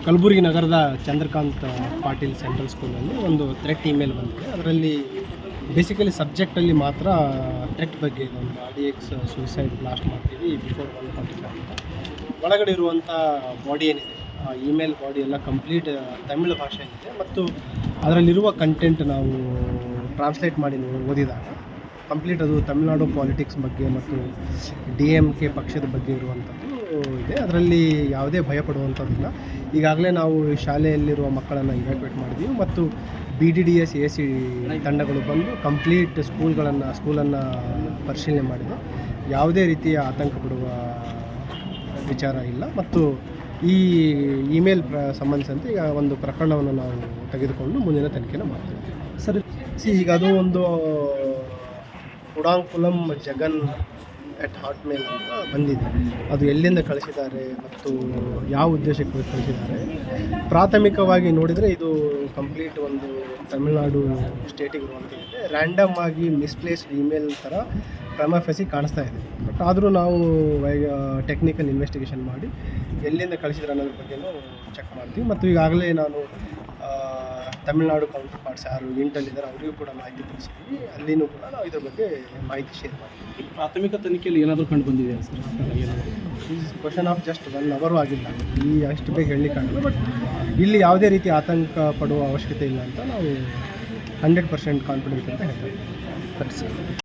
ಕಲಬುರಗಿ ನಗರದ ಚಂದ್ರಕಾಂತ್ ಪಾಟೀಲ್ ಸೆಂಟ್ರಲ್ ಸ್ಕೂಲಲ್ಲಿ ಒಂದು ಥ್ರೆಟ್ ಇಮೇಲ್ ಬಂದಿದೆ. ಅದರಲ್ಲಿ ಬೇಸಿಕಲಿ ಸಬ್ಜೆಕ್ಟಲ್ಲಿ ಮಾತ್ರ ಥ್ರೆಟ್ ಬಗ್ಗೆ ಇದೆ. ಒಂದು RDX ಸೂಸೈಡ್ ಬ್ಲಾಸ್ಟ್ ಮಾಡ್ತೀವಿ ಬಿಫೋರ್ 145 ಒಳಗಡೆ ಇರುವಂಥ ಬಾಡಿ ಏನಿದೆ, ಆ ಇಮೇಲ್ ಬಾಡಿ ಎಲ್ಲ ಕಂಪ್ಲೀಟ್ ತಮಿಳು ಭಾಷೆಯಲ್ಲಿದೆ ಮತ್ತು ಅದರಲ್ಲಿರುವ ಕಂಟೆಂಟ್ ನಾವು ಟ್ರಾನ್ಸ್ಲೇಟ್ ಮಾಡಿ ಓದಿದಾಗ ಕಂಪ್ಲೀಟ್ ಅದು ತಮಿಳುನಾಡು ಪಾಲಿಟಿಕ್ಸ್ ಬಗ್ಗೆ ಮತ್ತು DMK ಪಕ್ಷದ ಬಗ್ಗೆ ಇರುವಂಥದ್ದು ಇದೆ. ಅದರಲ್ಲಿ ಯಾವುದೇ ಭಯಪಡುವಂಥದ್ದಿಲ್ಲ. ಈಗಾಗಲೇ ನಾವು ಶಾಲೆಯಲ್ಲಿರುವ ಮಕ್ಕಳನ್ನು ಇವ್ಯಾಕ್ಯುವೇಟ್ ಮಾಡಿದ್ದೀವಿ ಮತ್ತು BDDS AC ತಂಡಗಳು ಬಂದು ಕಂಪ್ಲೀಟ್ ಸ್ಕೂಲನ್ನು ಪರಿಶೀಲನೆ ಮಾಡಿದೆ. ಯಾವುದೇ ರೀತಿಯ ಆತಂಕ ಪಡುವ ವಿಚಾರ ಇಲ್ಲ ಮತ್ತು ಈ ಇಮೇಲ್ ಸಂಬಂಧಿಸಿದಂತೆ ಈಗ ಒಂದು ಪ್ರಕರಣವನ್ನು ನಾವು ತೆಗೆದುಕೊಂಡು ಮುಂದಿನ ತನಿಖೆಯನ್ನು ಮಾಡ್ತೀವಿ. ಸರ್, ಈಗ ಅದು ಒಂದು ಕುಡಾಂಕುಲಂ ಜಗನ್ @hotmail ಅಂತ ಬಂದಿದೆ. ಅದು ಎಲ್ಲಿಂದ ಕಳಿಸಿದ್ದಾರೆ ಮತ್ತು ಯಾವ ಉದ್ದೇಶಕ್ಕೆ ಕಳಿಸಿದ್ದಾರೆ, ಪ್ರಾಥಮಿಕವಾಗಿ ನೋಡಿದರೆ ಇದು ಕಂಪ್ಲೀಟ್ ಒಂದು ತಮಿಳುನಾಡು ಸ್ಟೇಟಿಗೆ ಇರುವಂಥದ್ದಿದೆ. ರ್ಯಾಂಡಮ್ ಆಗಿ ಮಿಸ್ಪ್ಲೇಸ್ಡ್ ಇಮೇಲ್ ಥರ ಕ್ರಮ ಫೆಸಿ ಕಾಣಿಸ್ತಾ ಇದೆ. ಬಟ್ ಆದರೂ ನಾವು ಟೆಕ್ನಿಕಲ್ ಇನ್ವೆಸ್ಟಿಗೇಷನ್ ಮಾಡಿ ಎಲ್ಲಿಂದ ಕಳಿಸಿದ್ರೆ ಅನ್ನೋದ್ರ ಬಗ್ಗೆನೂ ಚೆಕ್ ಮಾಡ್ತೀವಿ ಮತ್ತು ಈಗಾಗಲೇ ನಾನು ತಮಿಳುನಾಡು ಕೌಂಟರ್ ಪಾರ್ಟ್ಸ್ ಯಾರು ಇಂಟಲ್ಲಿದ್ದಾರೆ ಅವರಿಗೂ ಕೂಡ ಮಾಹಿತಿ ತಿಳಿಸಿದ್ವಿ. ಅಲ್ಲಿನೂ ಕೂಡ ನಾವು ಇದ್ರ ಬಗ್ಗೆ ಮಾಹಿತಿ ಶೇರ್ ಮಾಡ್ತೀವಿ. ಪ್ರಾಥಮಿಕ ತನಿಖೆಯಲ್ಲಿ ಏನಾದರೂ ಕಂಡು ಬಂದಿದೆಯಾ sir? Question of just 1 hour ಆಗಿಲ್ಲ, ಅಷ್ಟು ಬೇಗ ಹೇಳಲಿಕ್ಕಾಗಲ್ಲ. ಬಟ್ ಇಲ್ಲಿ ಯಾವುದೇ ರೀತಿ ಆತಂಕ ಪಡುವ ಅವಶ್ಯಕತೆ ಇಲ್ಲ ಅಂತ ನಾವು 100% ಕಾನ್ಫಿಡೆನ್ಸ್ ಅಂತ ಹೇಳ್ತೀವಿ.